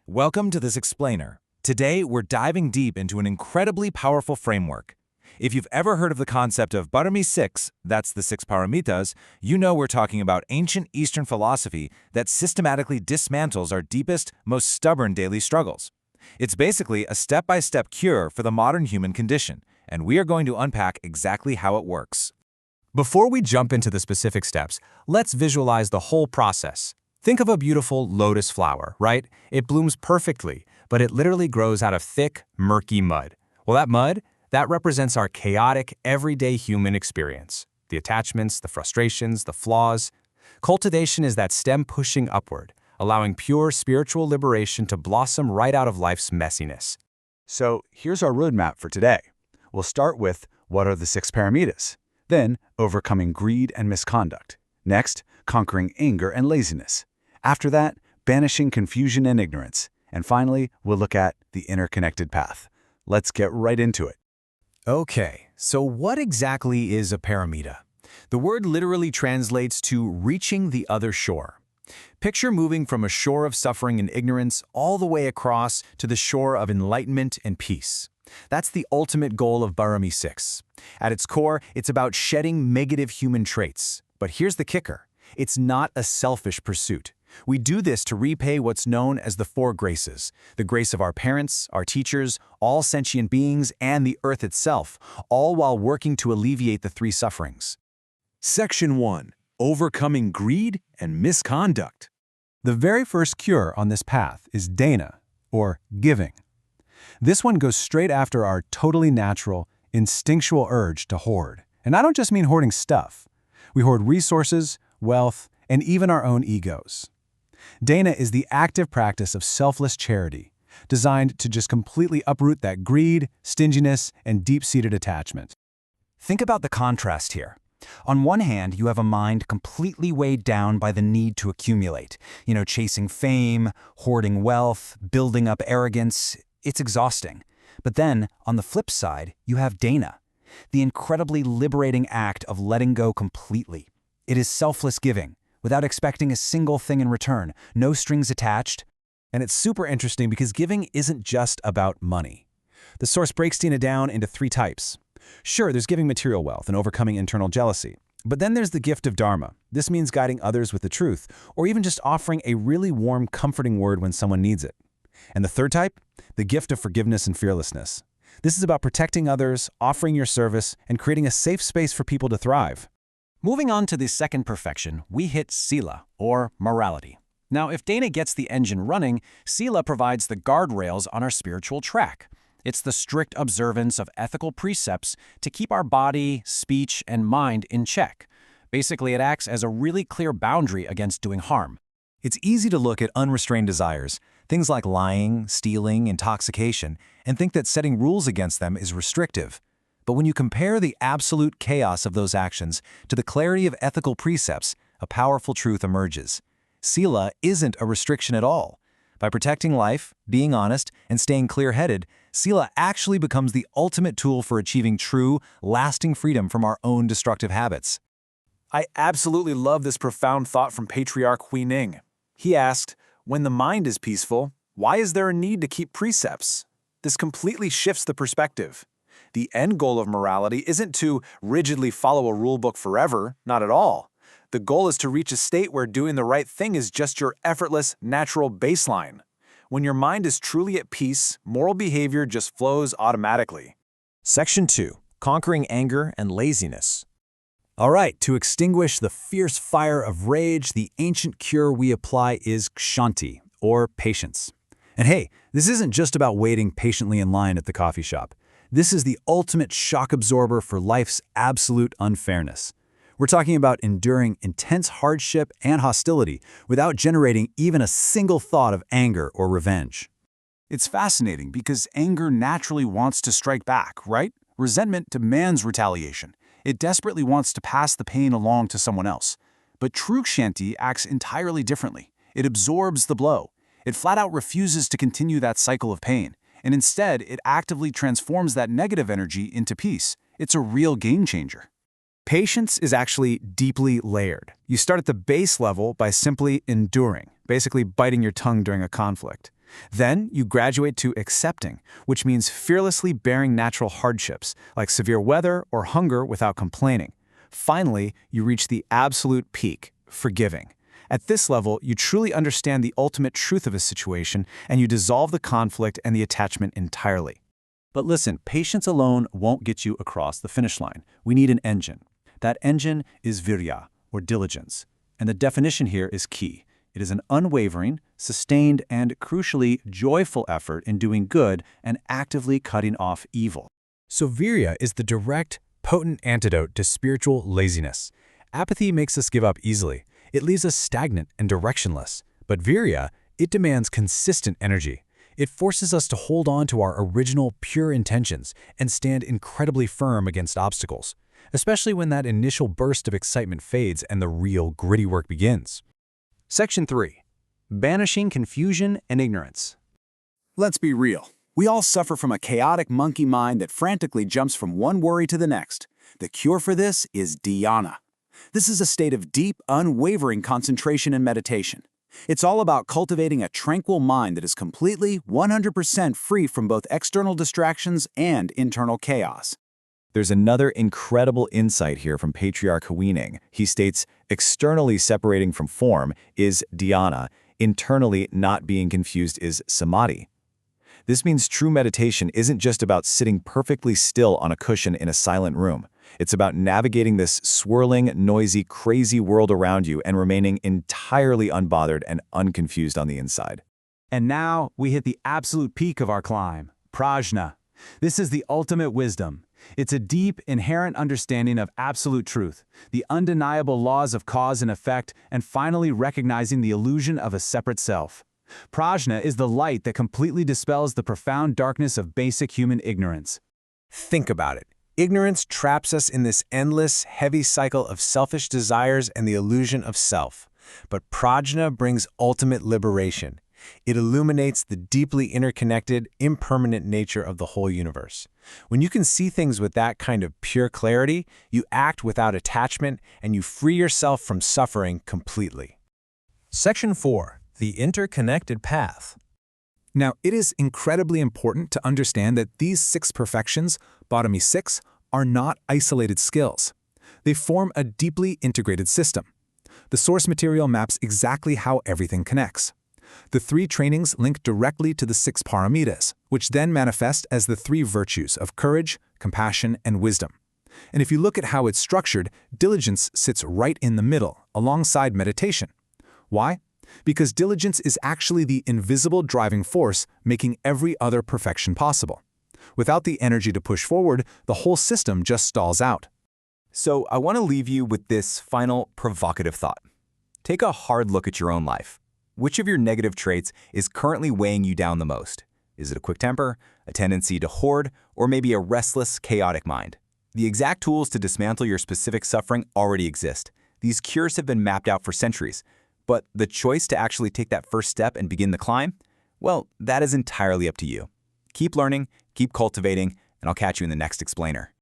Welcome to this explainer. Today, we're diving deep into an incredibly powerful framework. If you've ever heard of the concept of Parami 6, that's the Six Paramitas, you know we're talking about ancient Eastern philosophy that systematically dismantles our deepest, most stubborn daily struggles. It's basically a step-by-step cure for the modern human condition, and we are going to unpack exactly how it works. Before we jump into the specific steps, let's visualize the whole process. Think of a beautiful lotus flower, right? It blooms perfectly, but it literally grows out of thick, murky mud. Well, that mud, that represents our chaotic, everyday human experience. The attachments, the frustrations, the flaws. Cultivation is that stem pushing upward, allowing pure spiritual liberation to blossom right out of life's messiness. So here's our roadmap for today. We'll start with what are the Six Paramitas? Then, overcoming greed and misconduct. Next, conquering anger and laziness. After that, banishing confusion and ignorance. And finally, we'll look at the interconnected path. Let's get right into it. Okay, so what exactly is a paramita? The word literally translates to reaching the other shore. Picture moving from a shore of suffering and ignorance all the way across to the shore of enlightenment and peace. That's the ultimate goal of Parami 6. At its core, it's about shedding negative human traits. But here's the kicker. It's not a selfish pursuit. We do this to repay what's known as the four graces, the grace of our parents, our teachers, all sentient beings, and the earth itself, all while working to alleviate the three sufferings. Section 1. Overcoming greed and misconduct. The very first cure on this path is dhyana, or giving. This one goes straight after our totally natural, instinctual urge to hoard. And I don't just mean hoarding stuff. We hoard resources, wealth, and even our own egos. Dhyana is the active practice of selfless charity, designed to just completely uproot that greed, stinginess, and deep-seated attachment. Think about the contrast here. On one hand, you have a mind completely weighed down by the need to accumulate, chasing fame, hoarding wealth, building up arrogance. It's exhausting. But then, on the flip side, you have dhyana, the incredibly liberating act of letting go completely. It is selfless giving, without expecting a single thing in return, no strings attached. And it's super interesting because giving isn't just about money. The source breaks dhyana down into three types. Sure, there's giving material wealth and overcoming internal jealousy. But then there's the gift of dharma. This means guiding others with the truth, or even just offering a really warm, comforting word when someone needs it. And the third type? The gift of forgiveness and fearlessness. This is about protecting others, offering your service, and creating a safe space for people to thrive. Moving on to the second perfection, we hit Sila, or morality. Now, if dhyana gets the engine running, Sila provides the guardrails on our spiritual track. It's the strict observance of ethical precepts to keep our body, speech, and mind in check. Basically, it acts as a really clear boundary against doing harm. It's easy to look at unrestrained desires, things like lying, stealing, intoxication, and think that setting rules against them is restrictive. But when you compare the absolute chaos of those actions to the clarity of ethical precepts, a powerful truth emerges. Sila isn't a restriction at all. By protecting life, being honest, and staying clear-headed, Sila actually becomes the ultimate tool for achieving true, lasting freedom from our own destructive habits. I absolutely love this profound thought from Patriarch Hui Ning. He asked, when the mind is peaceful, why is there a need to keep precepts? This completely shifts the perspective. The end goal of morality isn't to rigidly follow a rulebook forever, not at all. The goal is to reach a state where doing the right thing is just your effortless, natural baseline. When your mind is truly at peace, moral behavior just flows automatically. Section 2. Conquering anger and laziness. All right, to extinguish the fierce fire of rage, the ancient cure we apply is Kshanti, or patience. And hey, this isn't just about waiting patiently in line at the coffee shop. This is the ultimate shock absorber for life's absolute unfairness. We're talking about enduring intense hardship and hostility without generating even a single thought of anger or revenge. It's fascinating because anger naturally wants to strike back, right? Resentment demands retaliation. It desperately wants to pass the pain along to someone else. But true Kshanti acts entirely differently. It absorbs the blow. It flat out refuses to continue that cycle of pain. And instead, it actively transforms that negative energy into peace. It's a real game changer. Patience is actually deeply layered. You start at the base level by simply enduring, basically biting your tongue during a conflict. Then you graduate to accepting, which means fearlessly bearing natural hardships, like severe weather or hunger without complaining. Finally, you reach the absolute peak, forgiving. At this level, you truly understand the ultimate truth of a situation, and you dissolve the conflict and the attachment entirely. But listen, patience alone won't get you across the finish line. We need an engine. That engine is Virya, or diligence. And the definition here is key. It is an unwavering, sustained, and crucially joyful effort in doing good and actively cutting off evil. So Virya is the direct, potent antidote to spiritual laziness. Apathy makes us give up easily. It leaves us stagnant and directionless. But Virya, it demands consistent energy. It forces us to hold on to our original pure intentions and stand incredibly firm against obstacles, especially when that initial burst of excitement fades and the real gritty work begins. Section 3. Banishing confusion and ignorance. Let's be real. We all suffer from a chaotic monkey mind that frantically jumps from one worry to the next. The cure for this is dhyana. This is a state of deep, unwavering concentration and meditation. It's all about cultivating a tranquil mind that is completely, 100% free from both external distractions and internal chaos. There's another incredible insight here from Patriarch Huining. He states, externally separating from form is dhyana, internally not being confused is samadhi. This means true meditation isn't just about sitting perfectly still on a cushion in a silent room. It's about navigating this swirling, noisy, crazy world around you and remaining entirely unbothered and unconfused on the inside. And now we hit the absolute peak of our climb, Prajna. This is the ultimate wisdom. It's a deep, inherent understanding of absolute truth, the undeniable laws of cause and effect, and finally recognizing the illusion of a separate self. Prajna is the light that completely dispels the profound darkness of basic human ignorance. Think about it. Ignorance traps us in this endless, heavy cycle of selfish desires and the illusion of self. But Prajna brings ultimate liberation. It illuminates the deeply interconnected, impermanent nature of the whole universe. When you can see things with that kind of pure clarity, you act without attachment and you free yourself from suffering completely. Section 4. The Interconnected Path. Now, it is incredibly important to understand that these 6 perfections, Bottomy 6, are not isolated skills. They form a deeply integrated system. The source material maps exactly how everything connects. The 3 trainings link directly to the 6 Paramitas, which then manifest as the 3 virtues of courage, compassion, and wisdom. And if you look at how it's structured, diligence sits right in the middle, alongside meditation. Why? Because diligence is actually the invisible driving force making every other perfection possible. Without the energy to push forward, the whole system just stalls out. So I want to leave you with this final provocative thought. Take a hard look at your own life. Which of your negative traits is currently weighing you down the most? Is it a quick temper, a tendency to hoard, or maybe a restless, chaotic mind? The exact tools to dismantle your specific suffering already exist. These cures have been mapped out for centuries. But the choice to actually take that first step and begin the climb? Well, that is entirely up to you. Keep learning, keep cultivating, and I'll catch you in the next explainer.